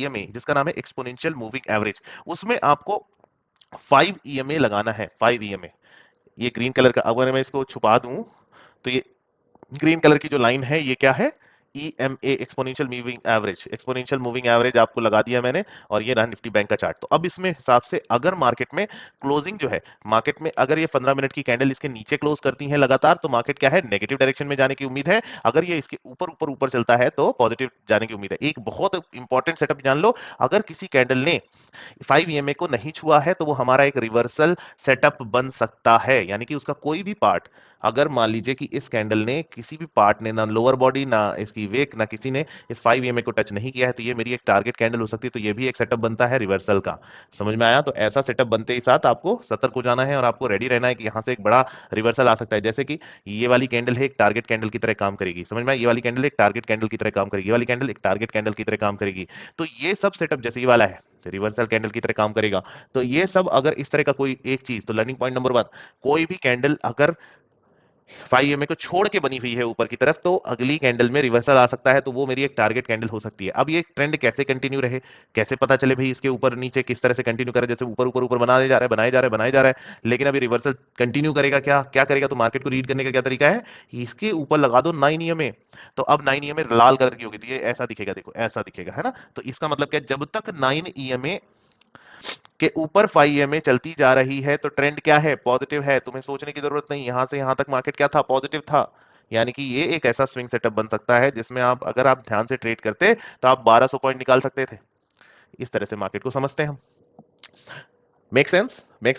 EMA जिसका नाम है एक्सपोनेंशियल मूविंग एवरेज, उसमें आपको 5 ईएमए लगाना है, 5 ईएमए। ये ग्रीन कलर का, अगर मैं इसको छुपा दूं तो ये ग्रीन कलर की जो लाइन है ये क्या है, EMA exponential moving average, exponential moving average आपको लगा दिया मैंने। और ये रहा निफ्टी बैंक का चार्ट। तो अब इसमें हिसाब से अगर मार्केट में क्लोजिंग जो है, मार्केट में अगर ये 15 मिनट की कैंडल इसके नीचे क्लोज करती है लगातार, तो मार्केट क्या है, नेगेटिव डायरेक्शन में जाने की उम्मीद है। अगर ये इसके ऊपर ऊपर ऊपर चलता है तो पॉजिटिव जाने की उम्मीद है। एक बहुत इंपॉर्टेंट सेटअप जान लो, अगर किसी कैंडल ने 5 ईएमए को नहीं छुआ है तो वो हमारा एक रिवर्सल सेटअप बन सकता है। यानी कि उसका कोई भी पार्ट, अगर मान लीजिए कि इस कैंडल ने किसी भी पार्ट ने, ना लोअर बॉडी ना इसकी वेक ना किसी ने इस 5 ईएमए को टच नहीं किया है, तो ये मेरी एक टारगेट कैंडल हो सकती है। तो ये भी एक सेटअप बनता है रिवर्सल का। समझ में आया? तो ऐसा सेटअप बनते ही साथ आपको सतर्क हो जाना है और आपको रेडी रहना है कि यहां से एक बड़ा रिवर्सल आ सकता है। जैसे कि ये वाली कैंडल है, एक टारगेट कैंडल की तरह काम करेगी। समझ में आया? ये वाली कैंडल एक टारगेट कैंडल की तरह काम करेगी, ये वाली कैंडल एक टारगेट कैंडल की तरह काम करेगी। तो ये सब सेटअप, जैसे ये वाला है रिवर्सल कैंडल की तरह काम करेगा। तो ये सब अगर इस तरह का कोई एक चीज, तो लर्निंग पॉइंट नंबर 1, कोई भी कैंडल अगर 5 ईएमए को छोड़ के बनी हुई है ऊपर की तरफ, तो अगली कैंडल में रिवर्सल आ सकता है। तो वो मेरी एक टारगेट कैंडल हो सकती है। अब ये ट्रेंड कैसे कंटिन्यू रहे, कैसे पता चले भाई इसके ऊपर नीचे किस तरह से कंटिन्यू करे? जैसे ऊपर ऊपर ऊपर बनाए जा रहा है, बनाए जा रहा है, बनाए जा रहा है, लेकिन अभी रिवर्सल कंटिन्यू करेगा, क्या क्या करेगा? तो मार्केट को रीड करने का क्या तरीका है, इसके ऊपर लगा दो 9 ईएमए। तो अब 9 ईएमए लाल कलर की होगी, तो ये ऐसा दिखेगा, देखो ऐसा दिखेगा, है ना? तो इसका मतलब क्या, जब तक 9 ईएमए के ऊपर 5 ईएमए चलती जा रही है तो ट्रेंड क्या है, पॉजिटिव है। तुम्हें सोचने की जरूरत नहीं, यहां से यहां तक मार्केट क्या था, पॉजिटिव था। यानी कि ये एक ऐसा स्विंग सेटअप बन सकता है जिसमें आप, अगर आप ध्यान से ट्रेड करते तो आप 1200 पॉइंट निकाल सकते थे। इस तरह से मार्केट को समझते हैं हम। Make sense? मेक